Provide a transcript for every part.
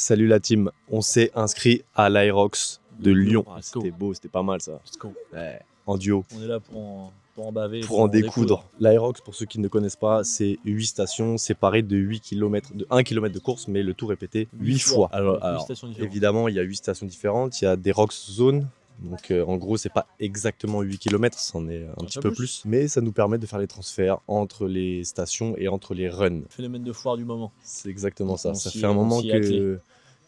Salut la team, on s'est inscrit à l'Aerox de Lyon. Let's go. C'était beau, c'était pas mal ça. Let's go. Ouais, en duo. On est là pour en baver. Pour en découdre. L'Aerox, pour ceux qui ne connaissent pas, c'est 8 stations séparées de 8 km, de 1 km de course, mais le tout répété 8 fois. Alors, stations différentes. évidemment, il y a 8 stations différentes, il y a des Rocks Zones. Donc en gros, c'est pas exactement 8 km, c'en est un petit peu plus. Mais ça nous permet de faire les transferts entre les stations et entre les runs. Phénomène de foire du moment. C'est exactement ça. On Ça s'y- fait un on moment s'y est attelé.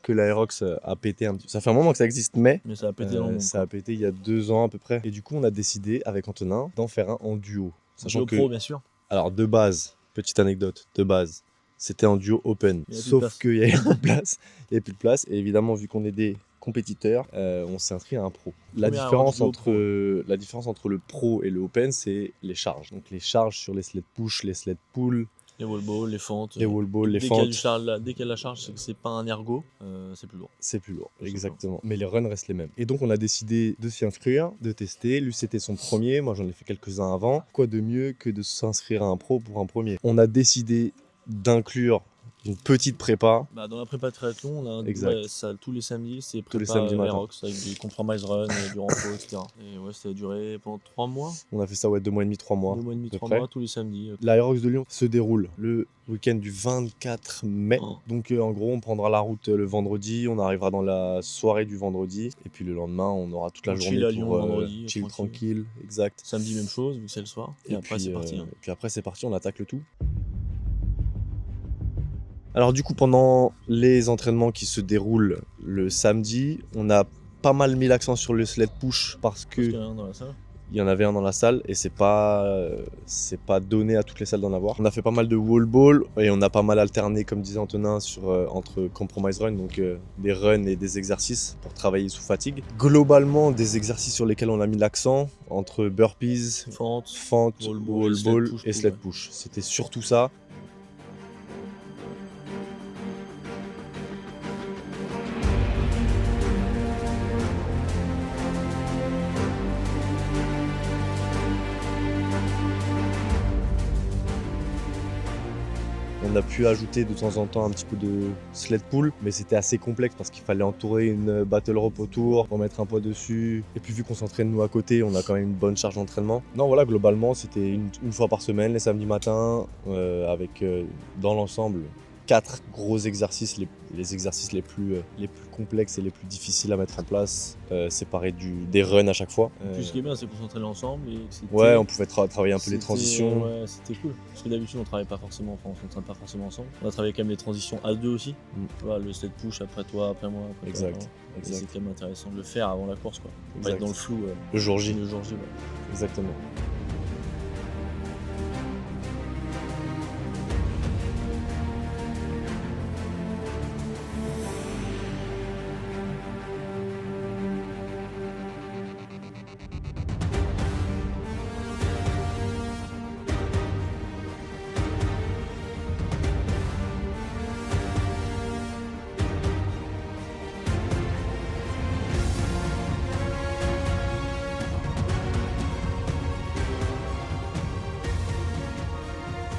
que l'Aerox a pété un petit peu. Ça fait un moment que ça existe, mais Mais ça a pété dans le monde. ça a pété il y a 2 ans à peu près. Et du coup, on a décidé avec Antonin d'en faire un en duo. Sachant que, Pro, bien sûr. alors de base, petite anecdote, de base, c'était en duo open. Il y avait plus de Sauf place. qu'il y avait plus de place. Il y avait plus de place. Et évidemment, vu qu'on est des compétiteurs, on s'est inscrit à un pro. La Première différence, duo entre, la différence entre le pro et le open, c'est les charges. Donc les charges sur les sled push, les sled pull, Les wall balls, les fentes. les wall balls, les Dès qu'il y a fentes. du dès qu'il y a de la charge, c'est que c'est pas un ergo, c'est plus lourd. C'est plus lourd, C'est exactement. Mais les runs restent les mêmes. Et donc on a décidé de s'y inscrire, de tester. Lui c'était son premier, moi j'en ai fait quelques-uns avant. Quoi de mieux que de s'inscrire à un pro pour un premier? On a décidé d'inclure une petite prépa. Bah, dans la prépa de triathlon, on a Exact. ça, tous les samedis, c'est Tous les prépa samedis matin. Aerox avec du compromise run, du renfort, etc. Et ouais, ça a duré pendant 3 mois, On a fait ça 2 mois et demi, 3 mois. 2 mois et demi, peu 3 près. mois, tous les samedis. L'Aerox de Lyon se déroule le week-end du 24 mai. Oh. Donc en gros, on prendra la route le vendredi, on arrivera dans la soirée du vendredi. Et puis le lendemain, on aura toute la On journée chill à pour Lyon le vendredi, chill tranquille. tranquille. Exact. Samedi, même chose, vu que c'est le soir. Et après, puis, c'est parti. hein. et puis après, c'est parti, on attaque le tout. Alors du coup, pendant les entraînements qui se déroulent le samedi, on a pas mal mis l'accent sur le sled push parce Parce qu'il y que en a un dans la salle. il y en avait un dans la salle et c'est pas donné à toutes les salles d'en avoir. On a fait pas mal de wall ball et on a pas mal alterné, comme disait Antonin, entre compromise run, donc des runs et des exercices pour travailler sous fatigue. Globalement, des exercices sur lesquels on a mis l'accent entre burpees, Fente. fente, Wall wall ball, ball sled push, et pull, sled ouais. push. C'était surtout ça. On a pu ajouter de temps en temps un petit peu de sled pull, mais c'était assez complexe parce qu'il fallait entourer une battle rope autour, remettre un poids dessus. Et puis vu qu'on s'entraîne nous à côté, on a quand même une bonne charge d'entraînement. Non voilà, globalement c'était une fois par semaine, les samedis matins, avec dans l'ensemble 4 gros exercices, les exercices les plus complexes et les plus difficiles à mettre en place, séparés des runs à chaque fois. Puis ce qui est bien, c'est qu'on s'entraînait ensemble. Et que c'était- Ouais, on pouvait travailler un peu les c'était- transitions. Ouais, c'était cool. Parce que d'habitude, on travaille pas forcément, enfin, on s'entraîne pas forcément ensemble. On a travaillé quand même les transitions à deux aussi. Tu vois, le sled push après toi, après moi, après Exact, toi. Et exact. c'est quand même intéressant de le faire avant la course, quoi. Pas Exact. être dans le flou Le jour J, le jour J. Ouais. exactement.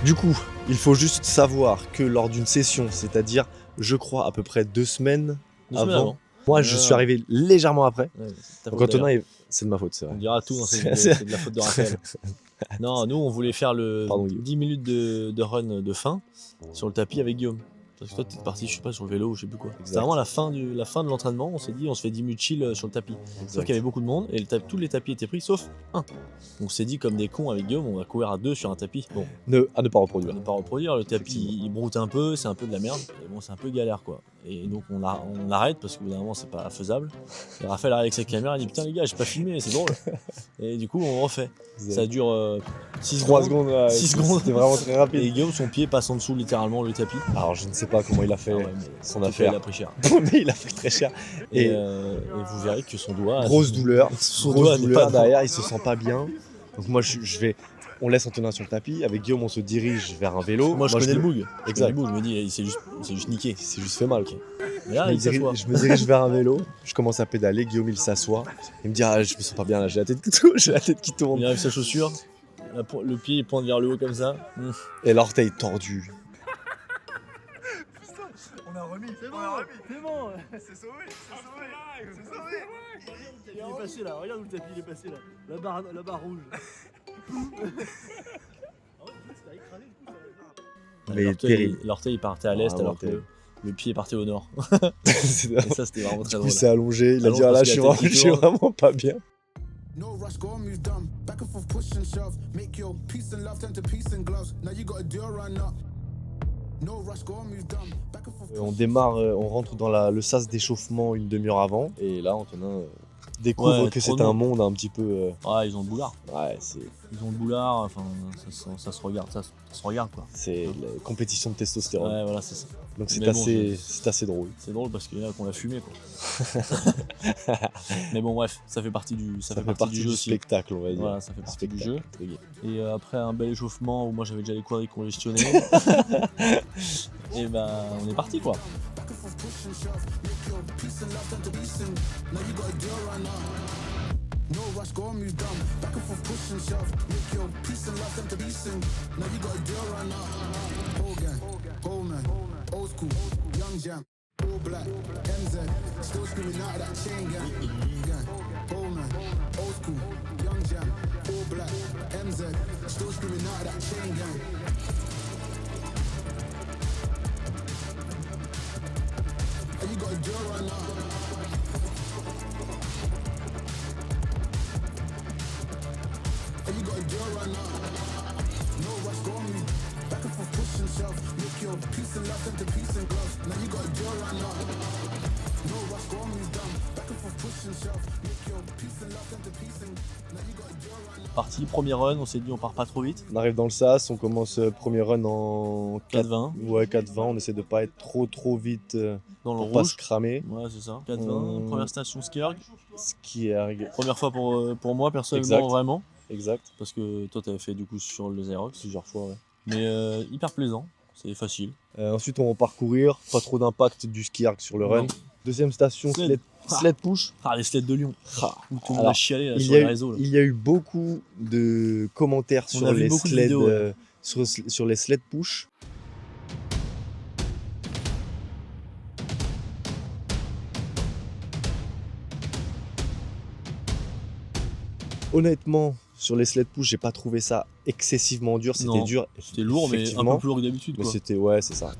Du coup, il faut juste savoir que lors d'une session, c'est-à-dire, je crois, à peu près 2 semaines 2 semaines avant, moi je suis arrivé légèrement après. Ouais, c'est ta Donc faute, Antonin, d'ailleurs. c'est de ma faute, c'est vrai. On dira tout dans cette C'est- vidéo, c'est de la faute de Raphaël. Non, nous, on voulait faire le Pardon, Guillaume. 10 minutes de run de fin sur le tapis avec Guillaume. Parce que toi, t'es parti, je sais pas, sur le vélo ou je sais plus quoi. C'était vraiment la fin de l'entraînement. On s'est dit, on se fait 10 minutes chill sur le tapis. Sauf qu'il y avait beaucoup de monde et tous les tapis étaient pris sauf un. Donc on s'est dit, comme des cons avec Guillaume, on va courir à 2 sur un tapis. Bon, À ne pas on reproduire. va ne pas reproduire. Le tapis, Effectivement. il broute un peu, c'est un peu de la merde. Et bon, c'est un peu galère quoi. Et donc on arrête parce qu'au bout d'un moment, c'est pas faisable. Et Raphaël arrive avec sa caméra, il dit, putain les gars, j'ai pas filmé, c'est drôle. Et du coup, on refait. Ça dure 6 3 secondes. secondes, 6 secondes. c'était vraiment très rapide. Et Guillaume, son pied passe en dessous littéralement le tapis. Alors je ne sais pas comment il a fait Ah ouais, mais son il affaire, a pris cher. mais il a fait très cher. Et, Et vous verrez que son doigt. grosse douleur, Son grosse doigt n'est douleur pas derrière, il se sent pas bien. Donc moi on laisse Antonin sur le tapis, avec Guillaume on se dirige vers un vélo. Moi, je connais le boug. Exact. Je me dis, il s'est juste niqué. Il s'est juste fait mal. Quoi. Mais là, il s'assoit. Je me dirige vers un vélo, je commence à pédaler, Guillaume il s'assoit, il me dit ah je me sens pas bien là, j'ai la tête qui tourne, j'ai la tête qui tourne. Il arrive sa chaussure, le pied il pointe vers le haut comme ça. Et l'orteil tordu. On a remis. C'est bon, c'est bon. C'est sauvé, c'est sauvé. Il est passé là, regarde où le tapis il est passé là. La barre rouge. Mais terrible. L'orteil il partait à l'est Ah, alors terrible. que le pied partait au nord. C'est Et ça c'était vraiment Du très coup, drôle. c'est allongé. Il a Allonge dit, ah là, parce je qu'il y a la tête qui suis tourne. vraiment pas bien. No rush, go and move dumb. Back and forth, push and shove. Make your peace and love turn to peace and gloves. Now you gotta do a run up. No rush, go and move dumb. Back and forth. On démarre, on rentre dans le sas d'échauffement une demi-heure avant. Et là, Antonin découvre Ouais, que trop c'est un long. monde un petit peu. Ah ils ont le boulard. Ouais, c'est Ils ont le boulard, enfin ça se regarde, ça se regarde quoi. la compétition de testostérone. Ouais voilà c'est ça. Donc c'est Mais bon, assez drôle. C'est drôle parce qu'il y en a qu'on l'a fumé quoi. Mais bon bref, ça fait partie du jeu aussi. spectacle, on va dire. Voilà, ça fait partie du jeu. Spectacle. Et après un bel échauffement où moi j'avais déjà les quadris congestionnés, et ben on est parti quoi. Back and forth, push and shove. Make your peace and love turn to peace and now you gotta do a run up. No rush, go and move dumb. Back and forth, push and shove. Make your peace and love turn to peace and now you gotta do a run up. Hogan, Coleman, old school, young jam, all black, MZ, still screaming out of that chain gang. Gang, Coleman, old school, young jam, all black, MZ, still screaming out of that chain gang. And you gotta do a run up. And you gotta do a run up. No rush, go on me. Back and forth, push and shove. Make your peace and love turn to peace and gloves. Now you gotta do a run up. No rush, go on me, dumb. Back and forth, push and shove. Make your peace and love turn to peace and now you gotta do a run up. Parti, premier run, on s'est dit on part pas trop vite. On arrive dans le sas, on commence premier run en 4-20 Ouais, 4-20. On essaie de pas être trop vite dans le pour pas se rouge. cramer. Ouais c'est ça. 4-20, première station Skierg. Skierg. Première fois pour moi personnellement Exact. vraiment. Exact. Parce que toi t'avais fait du coup sur le Xerox. Plusieurs fois, ouais. Mais hyper plaisant, c'est facile. Ensuite, on va parcourir. Pas trop d'impact du Skierg sur le run. Non. Deuxième station, Sled. sled push. Ah les sleds de Lyon. Ah. Où tout le monde Alors, a chialé là, Il sur y, les a eu, réseaux. Là. il y a eu beaucoup de commentaires On sur a vu les beaucoup de sleds, vidéos, ouais. sur les sled push. Honnêtement, sur les sled push, j'ai pas trouvé ça excessivement dur. C'était Non, dur. C'était lourd mais un effectivement, peu plus lourd que d'habitude mais quoi. c'était, ouais, c'est ça.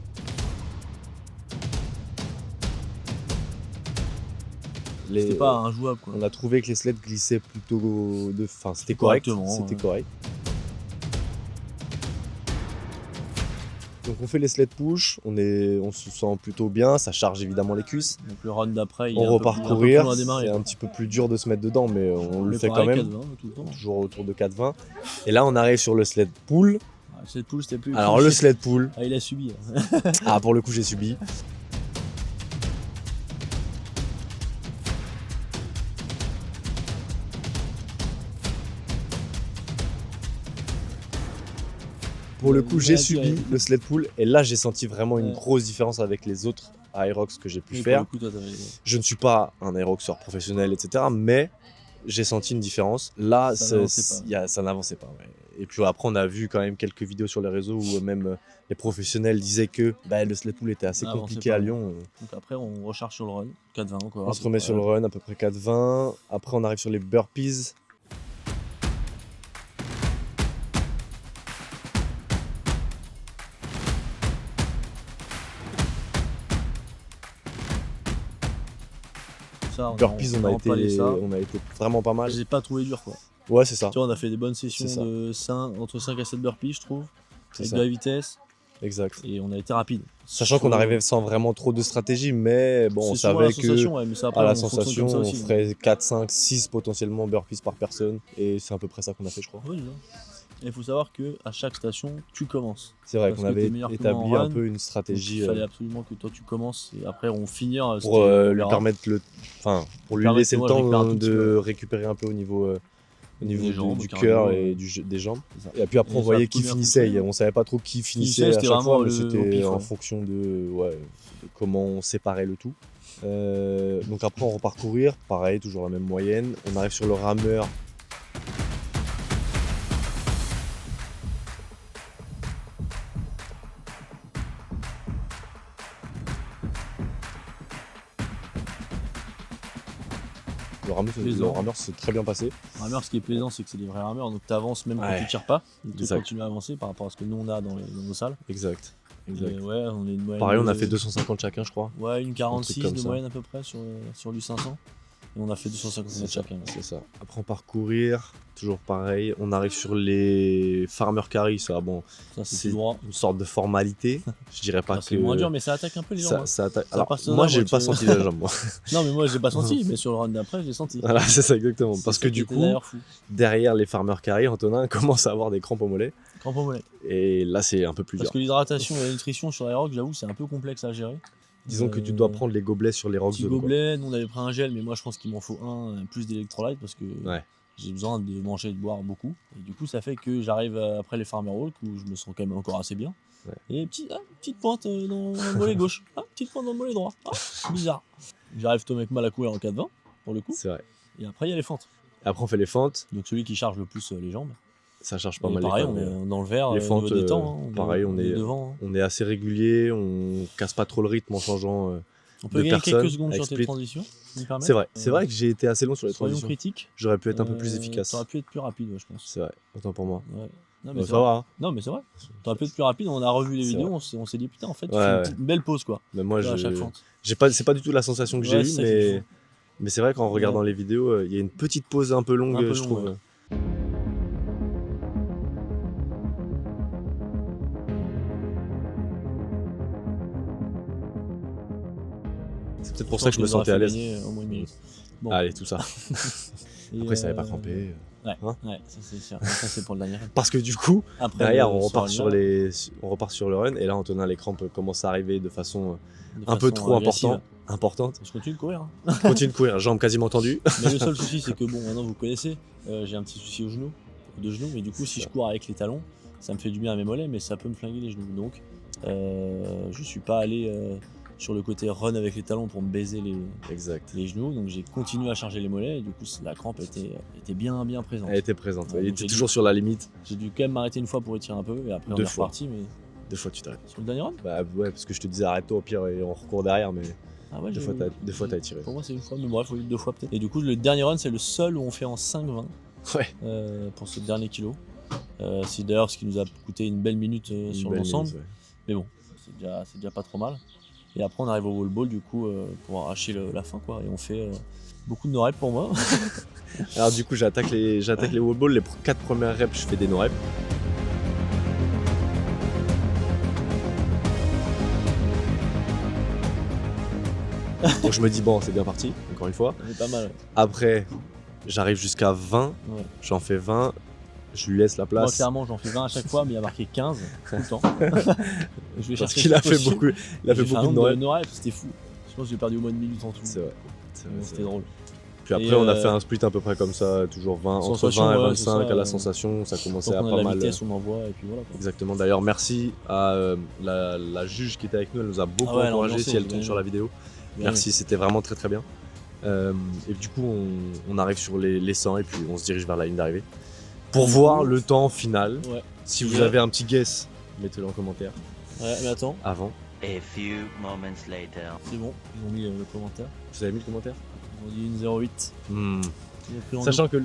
C'était pas injouable quoi. On a trouvé que les sleds glissaient plutôt enfin, c'était correct. Correctement, C'était ouais. correct. Donc on fait les sled push, on se sent plutôt bien, ça charge évidemment les cuisses. Donc le run d'après il est On un peu repart plus- un peu plus courir, long à démarrer. c'est un petit peu plus dur de se mettre dedans, mais on le Mais fait pareil, quand même. 4-20 tout le temps. Toujours autour de 4,20. Et là on arrive sur le sled pull. Ah, cette poule c'était plus. Alors le sled pull, Ah, il a subi. Hein. ah pour le coup j'ai subi. Pour le coup, j'ai subi le sled pull et là j'ai senti vraiment une Ouais. grosse différence avec les autres aerox que j'ai pu Mais faire. pour le coup, toi, t'avais- Je ne suis pas un aeroxeur professionnel, etc. Mais j'ai senti une différence. Là, Ça n'avançait pas. ça n'avançait pas. Ouais. Et puis après, on a vu quand même quelques vidéos sur les réseaux où même les professionnels disaient que le sled pull était assez Ça compliqué avançait à pas. Lyon. Donc après, on recharge sur le run. 4-20 encore. On se remet sur le run à peu près 4,20. Après, on arrive sur les burpees. Ça, Burpees, on a empalé ça. été vraiment pas mal. Je les ai pas trouvé dur quoi. Ouais, c'est ça. Tu vois, on a fait des bonnes sessions C'est ça. de entre 5 à 7 burpees, je trouve. C'est Avec ça. de la vitesse. Exact. Et on a été rapide. Sachant qu'on arrivait sans vraiment trop de stratégie, mais bon, on C'est souvent la savait que sensation, ouais, mais ça, après, à la on fonctionne sensation, comme ça on aussi. ferait 4, 5, 6 potentiellement burpees par personne. Et c'est à peu près ça qu'on a fait, je crois. Oui, non. Et il faut savoir qu'à chaque station, tu commences. C'est vrai Parce qu'on que avait t'es meilleur que moi établi en un run, peu une Donc, stratégie il fallait absolument que toi tu commences et après on finir. pour lui permettre pour lui Permettre, laisser le moi, je temps récupère un tout petit de peu. récupérer un peu au niveau Des jambes, du cardio, cœur ouais. et des jambes. C'est ça. Et puis après, Et on ça voyait a qui tout bien finissait. fonctionné. On savait pas trop qui finissait à c'était chaque fois, vraiment mais au c'était pif, en ouais. fonction de comment on séparait le tout. Donc après, on repart courir. Pareil, toujours la même moyenne. On arrive sur le rameur. plaisant. le rameur s'est très bien passé. Rameur, ce qui est plaisant, c'est que c'est des vrais rameurs, donc tu avances même quand Ouais. tu tires pas. Donc tu Exact. continues à avancer par rapport à ce que nous on a dans nos salles. Exact. Et ouais, on est une moyenne. Pareil, on a de- fait 250 chacun, je crois. Ouais, une 46 comme de ça. moyenne à peu près sur du 500. Et on a fait 250 mètres chacun. C'est ça. Après, on parcourir, toujours pareil. On arrive sur les farmer carry, ça, bon, Ça, c'est c'est tout droit. une sorte de formalité. Je dirais pas Ah, que. c'est moins dur, mais ça attaque un peu les jambes. ça attaque. Ça Alors, passe moi, au j'ai nord, pas tu- senti la jambe, moi. Non, mais moi, je l'ai pas senti, mais sur le run d'après, je l'ai senti. Voilà, c'est ça, exactement. C'est Parce ça que qui du était coup, d'ailleurs fou. derrière les farmer carry, Antonin commence à avoir des crampes au mollet. Crampe au mollet. Et là, c'est un peu plus Parce dur. que l'hydratation et la nutrition sur les rocks, j'avoue, c'est un peu complexe à gérer. Disons que tu dois prendre les gobelets sur les rock Petit zones, quoi. gobelet, nous on avait pris un gel, mais moi je pense qu'il m'en faut plus d'électrolytes parce que Ouais. j'ai besoin de manger et de boire beaucoup. Et du coup, ça fait que j'arrive après les farmer walk où je me sens quand même encore assez bien. Ouais. Et petite pointe dans le mollet gauche, petite pointe dans le mollet droit. Bizarre. J'arrive tout avec mal à courir en 4,20 pour le coup. C'est vrai. Et après, il y a les fentes. Après, on fait les fentes. Donc celui qui charge le plus les jambes. Ça charge pas Et mal pareil, les on femmes. est dans le vert, Les au fentes, niveau des temps. Hein. pareil, on est devant. Hein. On est assez régulier, on casse pas trop le rythme en changeant. On peut de gagner personnes quelques secondes avec sur tes split. transitions. tu me permets C'est vrai, c'est vrai que j'ai été assez long sur les Soyons transitions. critiques. J'aurais pu être un peu plus efficace. T'aurais pu être plus rapide, ouais, je pense. C'est vrai, autant pour moi. Ouais. Non, Bah, c'est ça vrai. va, hein. Non, mais c'est vrai. T'aurais pu être plus rapide. On a revu les C'est vidéos. vrai. On s'est dit, putain, en fait, tu Ouais, fais ouais. une belle pause, quoi. Mais moi, À chaque fente. c'est pas du tout la sensation que j'ai Ouais, eue, c'est ça qui est fou. mais c'est vrai qu'en regardant Ouais. les vidéos, il y a une petite pause un peu longue, Un peu je longue, trouve. ouais. C'est peut-être pour ça que je me les aurais sentais à fait l'aise. gagner au moins une minute. Bon. Allez, tout ça. Et, Après, ça n'avait pas crampé. Ouais, Hein ouais, ça c'est sûr. Ça c'est pour le dernier. Parce que du coup, Après, derrière, le- on repart le- on repart sur le run, et là, Antonin, les crampes commencent à arriver de façon de un peu façon trop agressive. importante. Je continue de courir. Hein. Continue de courir, jambes quasiment tendues. Mais le seul souci, c'est que bon, maintenant vous connaissez, j'ai un petit souci au genou, de genou, mais du coup, si Ça. je cours avec les talons, ça me fait du bien à mes mollets, mais ça peut me flinguer les genoux. Donc, je suis pas allé sur le côté run avec les talons pour me baiser Exact. les genoux, donc j'ai continué à charger les mollets, et du coup, la crampe était bien présente. Elle était présente. Ouais, Il donc était j'ai toujours dit- sur la limite. J'ai dû quand même m'arrêter une fois pour étirer un peu, et après on Deux est fois. reparti, mais Deux fois, tu t'arrêtes. sur le dernier run. Bah ouais, parce que je te disais arrête-toi au pire et on recourt derrière, mais Ah ouais, deux fois t'as tiré. Pour moi, c'est une fois, mais bref, oui, 2 fois peut-être. Et du coup, le dernier run, c'est le seul où on fait en 5,20 Ouais. pour ce dernier kilo. C'est d'ailleurs ce qui nous a coûté une belle minute Une sur belle l'ensemble. mise, ouais. Mais bon, c'est déjà pas trop mal. Et après, on arrive au wall ball du coup pour arracher la fin, quoi. Et on fait beaucoup de no-reps pour moi. Alors du coup, j'attaque les wall balls. Les 4 premières reps, je fais des no-reps. Donc je me dis bon, c'est bien parti, encore une fois. C'est pas mal. Après, j'arrive jusqu'à 20, Ouais. j'en fais 20, je lui laisse la Moi, place. clairement, j'en fais 20 à chaque fois, mais il y a marqué 15 tout le temps. Je vais Parce chercher qu'il le a plus fait possible. beaucoup, il a fait J'ai fait un beaucoup de nombre no-reps. no-reps, c'était fou. Je pense que j'ai perdu au moins une minute en tout. C'est vrai. C'est vrai, Donc, c'est C'était vrai. drôle. Puis après, Et, on a fait un split à peu près comme ça, toujours 20, entre Sensation, 20 et ouais, c'est 25 ça, à la sensation, ça commençait Donc à on a pas la mal. vitesse, on envoie, et puis voilà. Quoi. Exactement. D'ailleurs, merci à la juge qui était avec nous. Elle nous a beaucoup Ah ouais, elle a encouragé ambiancé, si elle bien tombe vu. sur la vidéo. Bien Merci, c'était vraiment très très bien. Et du coup, on arrive sur les 100 et puis on se dirige vers la ligne d'arrivée. Pour voir le temps final. Ouais. Si vous Ouais. avez un petit guess, mettez-le en commentaire Ouais, mais attends, avant. A few moments later. c'est bon, ils ont mis le commentaire. Vous avez mis le commentaire On dit une 08. Ils ont pris en Sachant que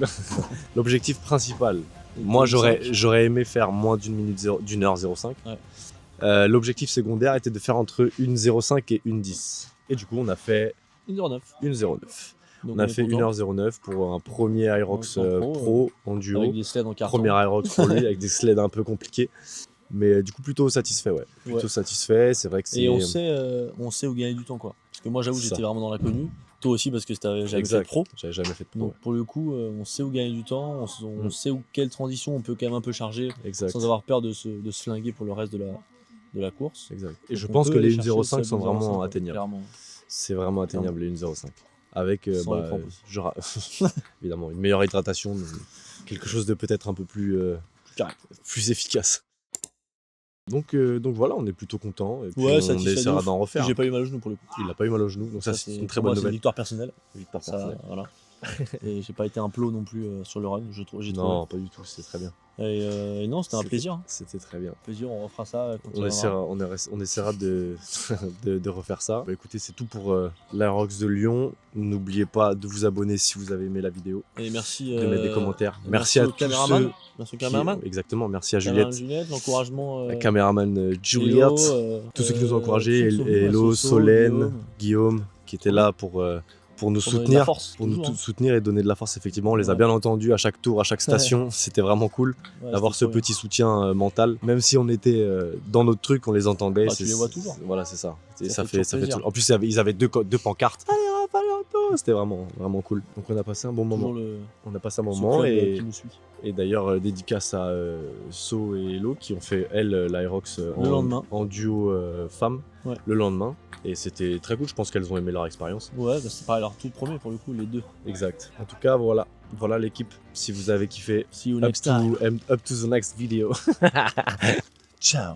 l'objectif principal, moi j'aurais aimé faire moins d'une heure 05. Ouais. L'objectif secondaire était de faire entre 1,05 et 1,10. Et du coup, on a fait 1h09. 1,09. Donc On a est fait content. 1h09 pour un premier Irox En pro, pro en duo. Avec des sleds en carton. Premier Irox pour lui avec des sleds un peu compliqués. Mais du coup, plutôt satisfait, ouais. Plutôt Ouais. satisfait. C'est vrai que c'est. Et on sait où gagner du temps, quoi. Parce que moi, j'avoue, C'est j'étais ça. vraiment dans l'inconnu. Toi aussi, parce que j'avais fait Exact. pro. J'avais jamais fait de pro. Donc pour le coup, on sait où gagner du temps, on Mm. sait où quelle transition on peut quand même un peu charger Exact. sans avoir peur de se flinguer pour le reste de la course. Exact. Et Donc je on pense peut que les aller chercher 1,05 ce sont 1,05, vraiment quoi, atteignables. Clairement. C'est vraiment atteignable les 1,05. Avec Sans les crampes aussi. évidemment une meilleure hydratation, mais quelque chose de peut-être un peu plus, Carré. plus efficace. Donc voilà, on est plutôt content et puis Ouais, on satisfait de essaiera ouf. d'en refaire. J'ai pas eu mal au genou pour le coup. Il a pas eu mal au genou, donc ça c'est une très pour moi, bonne c'est une nouvelle. victoire personnelle. Victoire Ça, personnelle. voilà. Et j'ai pas été un plot non plus sur le run, j'ai trouvé. Non, pas du tout, c'est très bien. Et non, c'était un plaisir. Hein. C'était très bien. Plaisir, on refera ça quand On essaiera de, de refaire ça. Bah, écoutez, c'est tout pour l'Aerox de Lyon. N'oubliez pas de vous abonner si vous avez aimé la vidéo. Et merci. De mettre des commentaires. Merci à au tous caméraman. ceux Merci au qui- caméraman. Exactement, merci à Caméraman Juliette. l'encouragement. La caméraman Juliette. Tous ceux qui nous ont encouragés. Hello, Solène, Guillaume, qui étaient là pour nous soutenir. Pour nous soutenir et donner de la force, effectivement. On les a bien entendus à chaque tour, à chaque station. C'était vraiment cool d'avoir ce petit soutien mental. Même si on était dans notre truc, on les entendait. Tu les vois toujours. Voilà, c'est ça. Et Ça ça fait fait toujours plaisir. En plus, ils avaient deux pancartes. Allez, Raphaël Anto. C'était vraiment cool. Donc on a passé un bon moment. On a passé un moment qui nous suit. et d'ailleurs dédicace à So et Hello qui ont fait l'Aerox en duo femme le lendemain. Et c'était très cool, je pense qu'elles ont aimé leur expérience. Ouais, bah c'est pareil, leur tout premier pour le coup, les deux. Exact. En tout cas, voilà l'équipe. Si vous avez kiffé, See you next time. Up to the next video. Ciao.